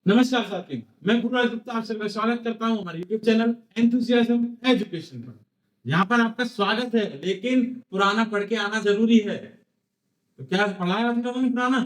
नमस्कार साथियों, मैं गुरुराज गुप्ता आप सबका स्वागत करता हूं हमारे YouTube चैनल एंथुसियाज्म एजुकेशन पर। यहाँ पर आपका स्वागत है, लेकिन पुराना पढ़ के आना जरूरी है। तो क्या पढ़ाया हम लोगों ने पुराना?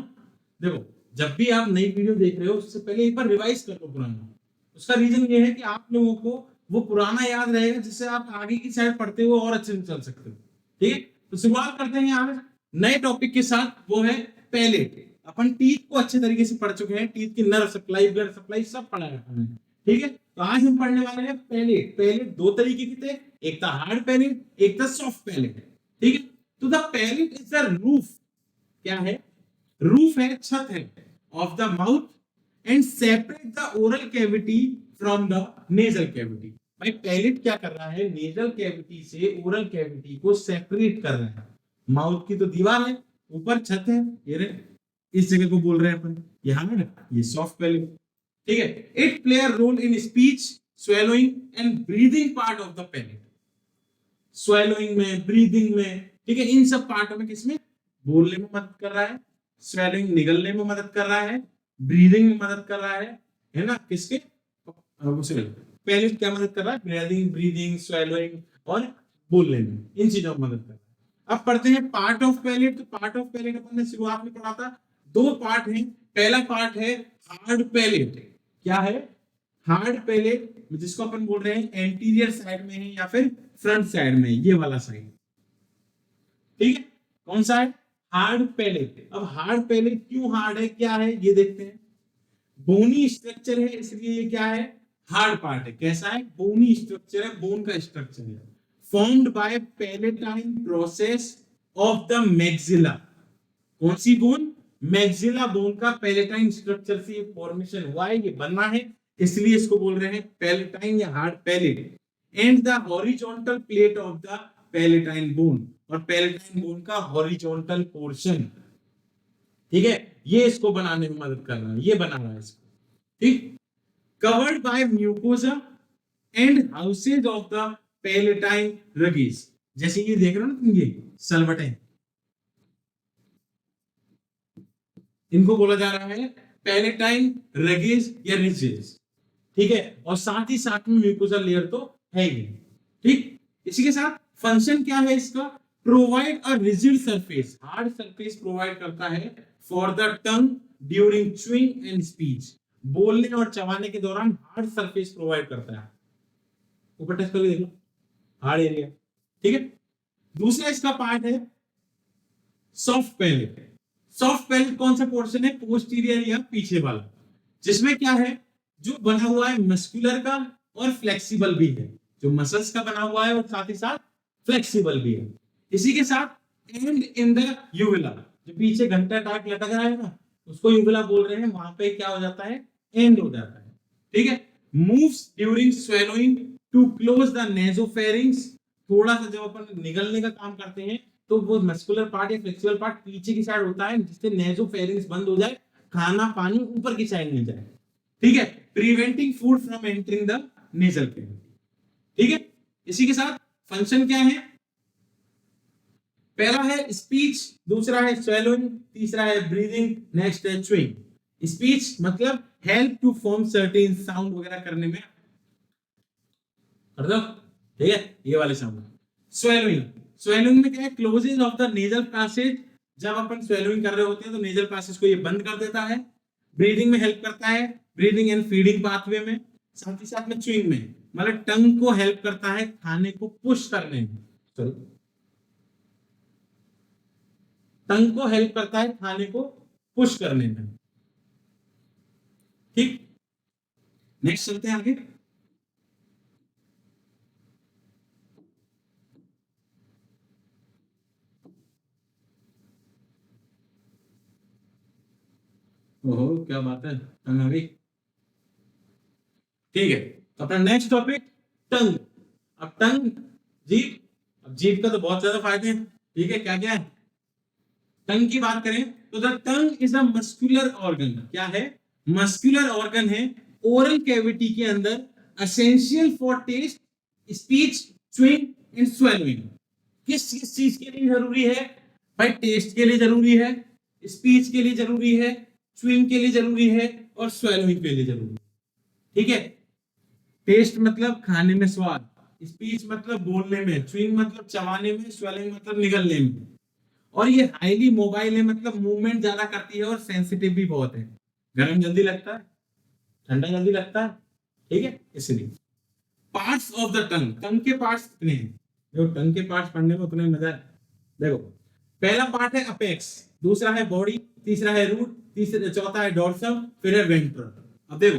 देखो, जब भी आप नई वीडियो देख रहे हो उससे पहले एक बार रिवाइज कर लो पुराना। उसका रीजन ये है कि आप लोगों को वो पुराना याद रहेगा, जिससे आप आगे की साइड पढ़ते हुए और अच्छे से चल सकते हो। ठीक है, तो शुरुआत करते हैं आज नए टॉपिक के साथ, वो है पैलेट। अपन टीथ को अच्छे तरीके से पढ़ चुके हैं, टीथ की नर्व सप्लाई, ब्लड सप्लाई सब पढ़ा है हमने। ठीक है, तो आज हम पढ़ने वाले हैं पैलेट। पैलेट दो तरीके के थे, एक था हार्ड पैलेट, एक था सॉफ्ट पैलेट। ठीक है, तो the palate is the roof. क्या है? रूफ है, छत है of the mouth and separate the oral cavity from the nasal cavity. भाई पैलेट क्या कर रहा है? नेजल कैविटी से ओरल कैविटी को सेपरेट कर रहा है। माउथ की तो दीवार है, ऊपर छत है, ये रे इस जगह को बोल रहे हैं अपन, यहाँ में ये सॉफ्ट पैलेट। ठीक है, it play a role in speech, swallowing and breathing part of the palate. Swallowing में, ब्रीदिंग में, ठीक है, इन सब पार्टों में किसमें? बोलने में मदद कर रहा है, स्वेलिंग निगलने में मदद कर रहा है, ब्रीदिंग में मदद कर रहा है ना? किसके? पैलेट क्या मदद कर रहा है? ब्रीदिंग, स्वेलिंग और बोलने में, इन चीजों में मदद कर रहा है। अब पढ़ते हैं पार्ट ऑफ पैलेट। तो पार्ट ऑफ पैलेट अपन ने शुरुआत में पढ़ा था, दो पार्ट हैं। पहला पार्ट है हार्ड पैलेट। क्या है? हार्ड पैलेट, जिसको अपन बोल रहे हैं एंटीरियर साइड में है या फिर फ्रंट साइड में, ये वाला साइड। ठीक है, कौन सा है? Hard palate. अब हार्ड पैलेट क्यों हार्ड है, क्या है, ये देखते हैं। बोनी स्ट्रक्चर है, इसलिए ये क्या है? हार्ड पार्ट है। कैसा है? बोनी स्ट्रक्चर है, बोन का स्ट्रक्चर है, formed by palatine process of the maxilla. कौन सी बोन? मैक्सिला बोन का पैलेटाइन स्ट्रक्चर से ये फॉर्मेशन हुआ है, ये बनना है, इसलिए इसको बोल रहे हैं पैलेटाइन या hard palate. And the horizontal plate of the palatine bone, और पैलेटाइन बोन का हॉरिजॉन्टल पोर्शन। ठीक है, ये इसको बनाने में मदद कर रहा है, ये बना रहा है इसको। ठीक, covered by mucosa and houses of the palatine rugae. जैसे ये देख रहे हो ना तुम, ये सलवटें, इनको बोला जा रहा है पैलेटाइन रगेज या रिजेज। ठीक है, और साथ ही साथ में म्यूकोसा लेयर तो है ही। ठीक, इसी के साथ फंक्शन क्या है इसका? Provide a rigid surface, hard surface provide करता है for the tongue during chewing and speech. बोलने और चबाने के दौरान हार्ड सरफेस प्रोवाइड करता है। ऊपर टच करके देख लो, हार्ड एरिया। ठीक है, दूसरा इसका पार्ट है सॉफ्ट पैलेट। सॉफ्ट पैलेट कौन सा पोर्शन है? पोस्टीरियर या पीछे वाला, जिसमें क्या है? जो बना हुआ है मस्कुलर का और फ्लेक्सिबल भी है, जो मसल्स का बना हुआ है और साथ ही साथ फ्लेक्सिबल भी है। इसी के साथ एंड इन द यूविला, जो पीछे घंटा टाक लटक रहा है ना, उसको यूविला बोल रहे हैं, वहां पे क्या हो जाता है? एंड हो जाता है। ठीक है, moves during swallowing to close the nasopharynx. थोड़ा सा जब अपन निगलने का काम करते हैं तो वो मस्कुलर पार्ट या फ्लेक्सिबल पार्ट पीछे की साइड होता है, जिससे नेसोफेरिंग्स बंद हो जाए, खाना पानी ऊपर की साइड नहीं जाए। ठीक है, preventing food from entering the nasal cavity. ठीक है, इसी के साथ फंक्शन क्या है? पहला है स्पीच, दूसरा है स्वेलोइंग, तीसरा है ब्रीदिंग, नेक्स्ट है च्यूइंग। स्पीच मतलब help to form certain sound वगैरह करने में कर दो। ठीक है, ये वाले साउंड। स्वेलोइंग, स्वेलोइंग में क्या है? Closing of the nasal passage. जब अपन स्वेलोइंग कर रहे होते हैं तो नेजल पैसेज को ये बंद कर देता है। ब्रीदिंग में हेल्प करता है, ब्रीदिंग एंड फीडिंग पाथवे में। साथ ही साथ में च्यूइंग में, मतलब टंग को हेल्प करता है खाने को पुश करने में। सॉरी, टंग को हेल्प करता है खाने को पुश करने में। ठीक, नेक्स्ट चलते हैं आगे। ओहो, क्या बात है, टंग आ गई। ठीक है, तो अपना नेक्स्ट टॉपिक टंग। अब टंग, जीभ। अब जीभ का तो बहुत ज्यादा फायदे हैं। ठीक है, क्या क्या है? टंग की बात करें तो the tongue is a muscular organ. क्या है? मस्कुलर ऑर्गन है, ओरल कैविटी के अंदर, essential for taste, speech, chewing and swallowing. किस किस चीज के लिए जरूरी है? भाई टेस्ट के लिए जरूरी है, स्पीच के लिए जरूरी है, च्यूइंग के लिए जरूरी है, और स्वेलोइंग के लिए जरूरी है। ठीक है, टेस्ट मतलब खाने में स्वाद, स्पीच मतलब बोलने में, च्यूइंग मतलब चबाने में, स्वेलिंग मतलब निगलने में। और ये हाईली मोबाइल है, मतलब मूवमेंट ज्यादा करती है और सेंसिटिव भी बहुत है। गर्म जल्दी लगता है, ठंडा जल्दी लगता है। ठीक है, इसलिए parts of the tongue, tongue के पार्ट्स कितने हैं? देखो टंग के पार्ट्स पढ़ने में उतने मजा है। देखो पहला पार्ट है अपेक्स, दूसरा है बॉडी, तीसरा है रूट, तीसरा चौथा है डोर्सम, फिर है वेंट्रल। अब देखो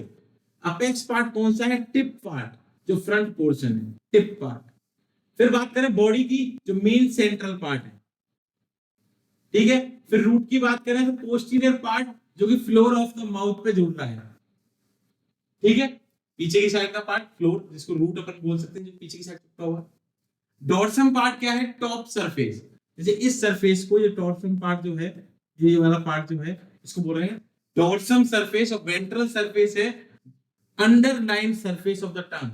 अपेक्स पार्ट कौन सा है? टिप पार्ट, जो फ्रंट पोर्शन है, टिप पार्ट। फिर बात करें बॉडी की, जो मेन सेंट्रल पार्ट है। ठीक है, फिर रूट की बात करें तो पोस्टीरियर पार्ट, जो कि फ्लोर ऑफ द माउथ पे जुड़ रहा है। ठीक है, पीछे की साइड का पार्ट फ्लोर, जिसको रूट अपन बोल सकते हैं, जो पीछे की साइड चिपका हुआ। डॉर्सम पार्ट क्या है? Top surface. जैसे इस सरफेस को, ये डॉर्सम पार्ट जो है, ये वाला पार्ट जो है, इसको बोल रहे हैं डॉर्सम सरफेस। और वेंट्रल सरफेस है अंडरलाइन सरफेस ऑफ द टंग,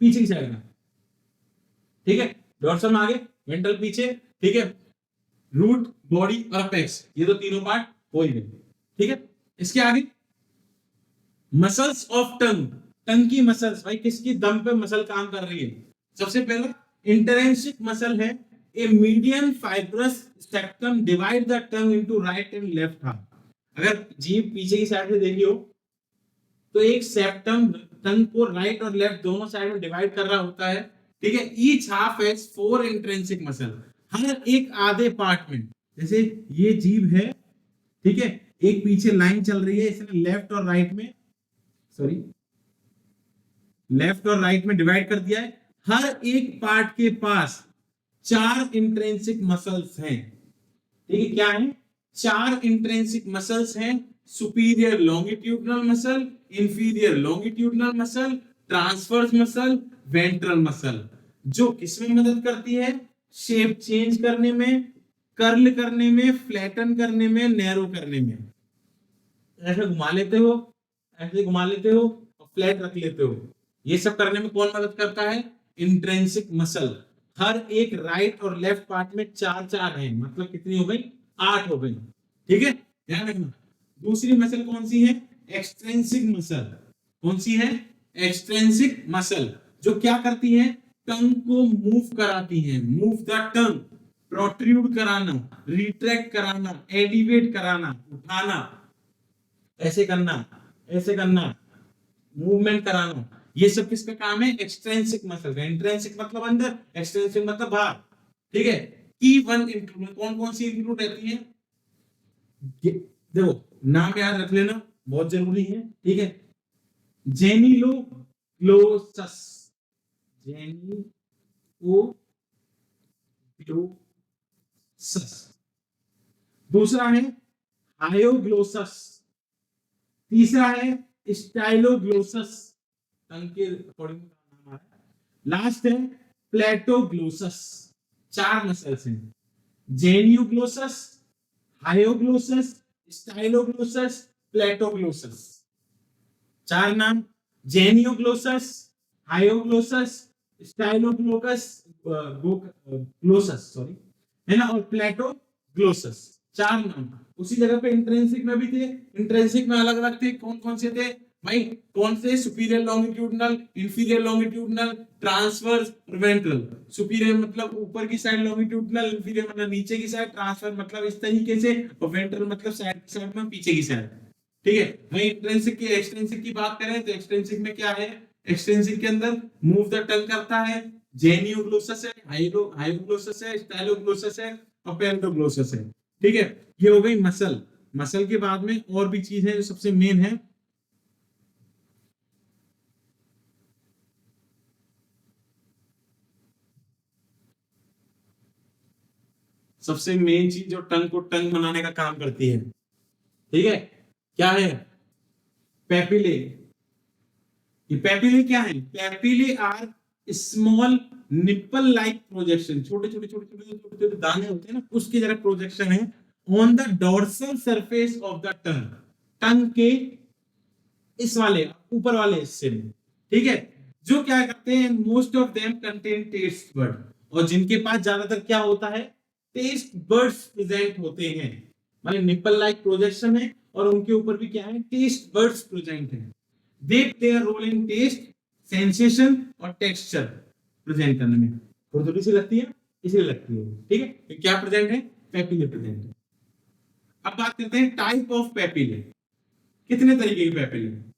पीछे की साइड में। ठीक है, डॉर्सम आगे, वेंट्रल पीछे। ठीक है, रूट, बॉडी और अपेक्स, ये तो तीनों पार्ट हो ही गए। ठीक है, इसके आगे मसल्स ऑफ टंग, टंग की मसल्स, भाई किसकी दम पे मसल काम कर रही है? सबसे पहले इंटरेंसिक मसल है, a medium fibrous septum divide the tongue into right and left half. अगर जीभ पीछे की साइड से देखी हो तो एक सेप्टम टंग को राइट और लेफ्ट दोनों साइड में डिवाइड कर रहा होता है। ठीक है, each half has 4 intrinsic muscle, हर एक आधे पार्ट में। जैसे ये जीभ है, ठीक है, एक पीछे लाइन चल रही है, इसने लेफ्ट और राइट में, सॉरी लेफ्ट और राइट में डिवाइड कर दिया है। हर एक पार्ट के पास 4 इंट्रिंसिक मसल्स हैं। ठीक है, क्या है? 4 इंट्रिंसिक मसल्स हैं। Superior longitudinal muscle, inferior longitudinal muscle, transverse muscle, ventral muscle, जो किसमें मदद करती है? शेप चेंज करने में, कर्ल करने में, फ्लैटन करने में, नैरो करने में। ऐसे घुमा लेते हो, ऐसे घुमा लेते हो और फ्लैट रख लेते हो, ये सब करने में कौन मदद करता है? Intrinsic muscle. हर एक राइट और लेफ्ट पार्ट में 4-4 है, मतलब कितनी हो गई? 8 हो गई। ठीक है, ध्यान रखना। दूसरी मसल कौन सी है? Extrinsic muscle. कौन सी है? एक्सट्रिंसिक मसल, जो क्या करती है? टंग को मूव कराती है। मूव द टंग, प्रोट्रूड कराना, रिट्रैक्ट कराना, एलिवेट कराना, उठाना, ऐसे करना, ऐसे करना, मूवमेंट कराना, ये सब किसका काम है? एक्सट्रिंसिक मसल का। इंट्रिंसिक मतलब अंदर, एक्सट्रिंसिक मतलब बाहर। ठीक है, की वन इंक्लूड, कौन कौन सी इंक्लूड रहती है? देखो नाम याद रख लेना, बहुत जरूरी है। ठीक है, जेनिलोग्लोसस, जेनिलोग्लोसस। दूसरा है हायोग्लोसस, तीसरा है स्टाइलोग्लोसस, टंग के अकॉर्डिंग नाम आ रहा है। लास्ट है प्लेटोग्लोसस। 4 मसल्स हैं, जेनियोग्लोसस, हायोग्लोसस, स्टाइलोग्लोसस, प्लेटोग्लोसस। 4 नाम, जेनियोग्लोसस, हायोग्लोसस, स्टाइलोग्लोसस, ग्लोसस सॉरी, है ना, और प्लेटोग्लोसस। 4 नाम। उसी जगह पे इंट्रिंसिक में भी थे, इंट्रिंसिक में अलग अलग थे। कौन कौन से थे भाई? कौन से? Superior longitudinal, inferior longitudinal, transverse, ventral. Superior मतलब ऊपर की साइड लॉन्गिट्यूडनल, इंफीरियर मतलब नीचे की साइड, ट्रांसवर्स मतलब इस तरीके से, और वेंट्रल मतलब साइड में, पीछे की साइड। ठीक है, वही इंट्रिंसिक की एक्सट्रिंसिक की बात करें तो एक्सट्रिंसिक में क्या है? एक्सट्रिंसिक के अंदर मूव द टंग करता है, जेनियोग्लोसस है, हायोग्लोसस है, स्टाइलोग्लोसस है और प्लेटोग्लोसस है। ठीक है, ये हो गई मसल। मसल के बाद में और भी चीज है जो सबसे मेन है, सबसे मेन चीज जो टंग को टंग बनाने का काम करती है। ठीक है, क्या है? पेपिले। ये पेपिले क्या है? Papillae are small nipple like projection, छोटे छोटे छोटे छोटे छोटे छोटे दाने होते हैं ना, उसकी जगह प्रोजेक्शन है on the dorsal surface of the tongue, tongue के इस वाले ऊपर वाले हिस्से में। ठीक है, जो क्या करते हैं? Most of them contain taste bud, और जिनके पास ज्यादातर क्या होता है? टेस्ट बर्ड्स प्रेजेंट होते हैं। मतलब निप्पल लाइक प्रोजेक्शन है और उनके ऊपर भी क्या है, टेस्ट बर्ड्स प्रेजेंट है। They play a role in taste, sensation और टेक्सचर प्रेजेंट करने में। थोड़ी थोड़ी सी लगती है, इसलिए लगती है, ठीक है। तो क्या प्रेजेंट है, पेपिले प्रेजेंट है। अब बात करते हैं टाइप ऑफ पेपिले। कितने तरीके के पेपिले हैं,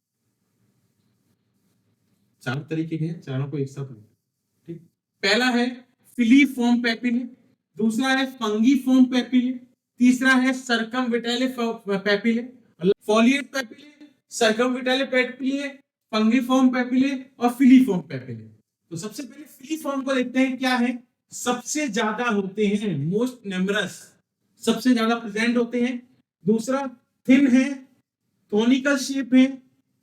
4 तरीके के हैं, चारों को एक साथ, ठीक। पहला है फिलीफॉर्म पेपिले, दूसरा है फंगीफॉर्म पेपिले, तीसरा है सर्कमविटाइले पेपिले, फॉलिएट पेपिले, सर्कमविटाइले पेपिले, फंगीफॉर्म पेपिले और फिलीफॉर्म पेपिले। तो सबसे पहले फिलीफॉर्म को देखते हैं, क्या है, सबसे ज्यादा होते हैं, मोस्ट नंबरस, सबसे ज्यादा प्रेजेंट होते हैं। दूसरा थिन है, कॉनिकल शेप है,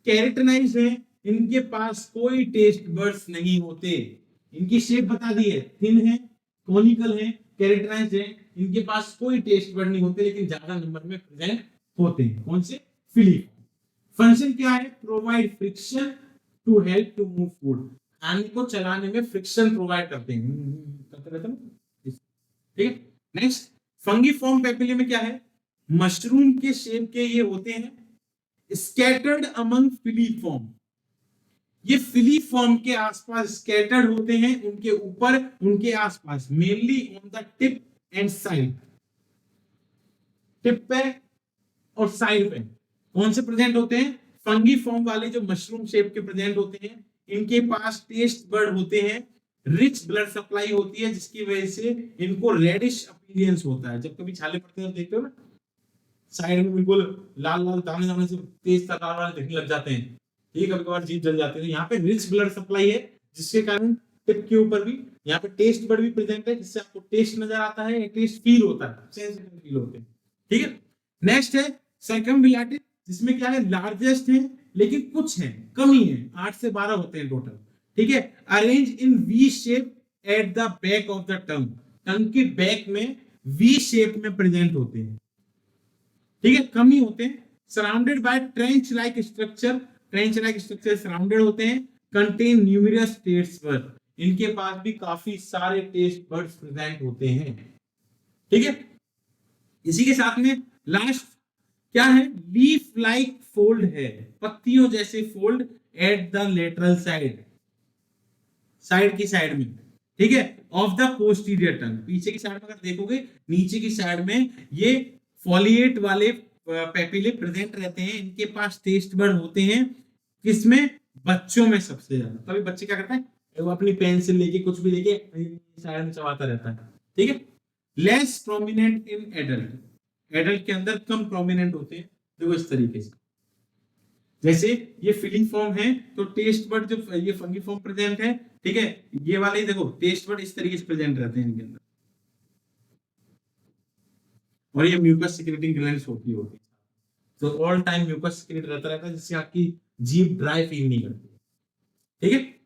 कैरेटनाइज्ड है, इनके पास कोई टेस्ट बर्ड्स नहीं होते। इनकी शेप बता दी है, थिन है, कॉनिकल है, कैरेक्टराइज्ड है, इनके पास कोई टेस्ट बर्ड नहीं होते, लेकिन ज्यादा नंबर में प्रेजेंट होते हैं। कौन से, फिलीफॉर्म। फंक्शन क्या है, provide friction to help to move food, खाने को चलाने में फ्रिक्शन प्रोवाइड करते हैं, ठीक है। नेक्स्ट, फंगीफॉर्म पेपिले में क्या है, मशरूम के शेप के ये होते हैं, स्कैटर्ड अमंग फिलीफॉर्म, ये फिलीफॉर्म के आसपास स्कैटर्ड होते हैं, उनके ऊपर, उनके आसपास, mainly on the tip and side, tip पे और साइड पे। कौन से प्रेजेंट होते हैं, फंगीफॉर्म वाले जो मशरूम शेप के प्रेजेंट होते हैं, इनके पास टेस्ट बर्ड होते हैं, रिच ब्लड सप्लाई होती है, जिसकी वजह से इनको रेडिश अपीयरेंस होता है। जब कभी छाले पड़ते हैं देखते हो ना, साइड में बिल्कुल लाल लाल दाने दाने से तेज तरार वाले दिखने लग जाते हैं, ठीक है, कभी कभार जीभ जल जाती है। यहाँ पे रिच ब्लड सप्लाई है, जिसके कारण टिप के ऊपर भी यहाँ पे टेस्ट बर्ड भी प्रेजेंट है, जिससे आपको टेस्ट नजर आता है, टेस्ट फील होता है, सेंसिटिव फील होते हैं, ठीक है। नेक्स्ट है सर्कमविलाटिस, जिसमें क्या है, लार्जेस्ट है, लेकिन कुछ है, कमी है, 8 से 12 होते हैं टोटल, ठीक है। Arrange in V shape at the back of the tongue, tongue के बैक में वी शेप में प्रेजेंट होते हैं, ठीक है, कमी होते हैं। Surrounded by trench like structure, trench like structure surrounded होते हैं। कंटेन न्यूमरस टेस्ट बर्ड, इनके पास भी काफी सारे टेस्ट बर्ड्स प्रेजेंट होते हैं, ठीक है। इसी के साथ में लास्ट क्या है, लीफ लाइक फोल्ड है, पत्तियों जैसे fold at the lateral side, side की साइड में, ठीक है, ऑफ द पोस्टीरियर टंग, पीछे की साइड में अगर देखोगे, नीचे की साइड में ये फॉलिएट वाले पेपिले प्रेजेंट रहते हैं। इनके पास टेस्ट बर्ड होते हैं, किसमें, बच्चों में सबसे ज्यादा। तभी बच्चे क्या करते हैं, वो अपनी पेंसिल लेके कुछ भी लेके साइड में चबाता रहता है, ठीक है। Less prominent in adult, adult के अंदर कम प्रोमिनेंट होते हैं, देखो इस तरीके से, जैसे ये फिलीफॉर्म है तो टेस्ट बर्ड जो ये फंगीफॉर्म प्रेजेंट है, ठीक है, ये वाले देखो टेस्ट बर्ड इस तरीके से प्रेजेंट रहते हैं इनके अंदर, और ये म्यूकस सिक्रेटिंग ग्लैंड्स होती है, तो ऑल टाइम म्यूकस सिक्रेट रहता है, जिससे आपकी जीभ ड्राई फील नहीं करती, ठीक है।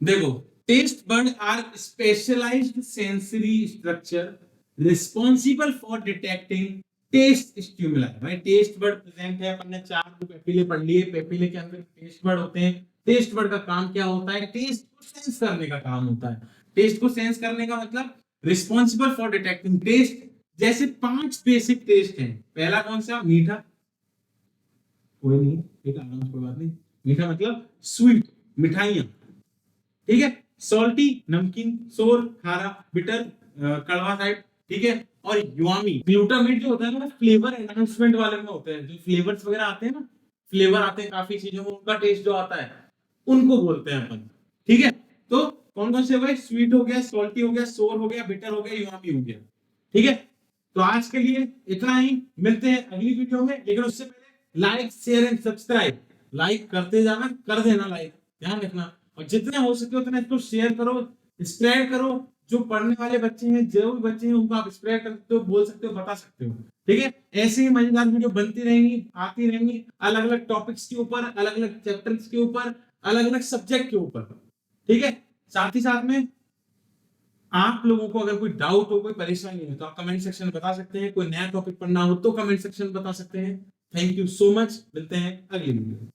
देखो, taste bud are specialized sensory structure responsible for detecting taste stimuli. भाई टेस्ट बर्ड प्रेजेंट है, अपन ने 4 पेपिले पढ़ लिए, पेपिले के अंदर टेस्ट बर्ड होते हैं। टेस्ट बर्ड का काम क्या होता है, टेस्ट को सेंस करने का काम होता है। टेस्ट को सेंस करने का मतलब रिस्पॉन्सिबल फॉर डिटेक्टिंग टेस्ट। जैसे 5 बेसिक टेस्ट हैं। पहला कौन सा, मीठा, कोई नहीं, ठीक है, कोई बात नहीं, मीठा मतलब स्वीट, मिठाइयां, ठीक है। सॉल्टी, नमकीन, सोर, खारा, बिटर, कड़वा टाइप, ठीक है। और युआमी, ग्लूटामेट जो होता है ना, फ्लेवर एनहांसमेंट वाले में होते हैं, जो फ्लेवर्स वगैरह आते हैं ना, फ्लेवर आते हैं काफी चीजों में, उनका टेस्ट जो आता है उनको बोलते हैं अपन, ठीक है। तो कौन कौन से भाई, स्वीट हो गया, सॉल्टी हो गया, सोर हो गया, बिटर हो गया, युआमी हो गया, ठीक है। तो आज के लिए इतना ही, मिलते हैं अगली वीडियो में, लेकिन उससे पहले like, share and subscribe, like करते जाना, कर देना लाइक, ध्यान रखना, और जितना हो सके उतना इसको शेयर करो, स्प्रेड करो। जो पढ़ने वाले बच्चे हैं, जो भी बच्चे हैं, उनको आप स्प्रेड कर सकते हो, बोल सकते हो, बता सकते हो, ठीक है। ऐसे ही मजेदार वीडियो बनती रहेंगी, आती रहेंगी, अलग अलग टॉपिक्स के ऊपर, अलग अलग चैप्टर्स के ऊपर, अलग अलग सब्जेक्ट के ऊपर, ठीक है। साथ ही साथ में आप लोगों को अगर कोई डाउट हो, कोई परेशानी हो, तो आप कमेंट सेक्शन में बता सकते हैं। कोई नया टॉपिक पढ़ना हो तो कमेंट सेक्शन में बता सकते हैं। थैंक यू सो मच, मिलते हैं अगली वीडियो में।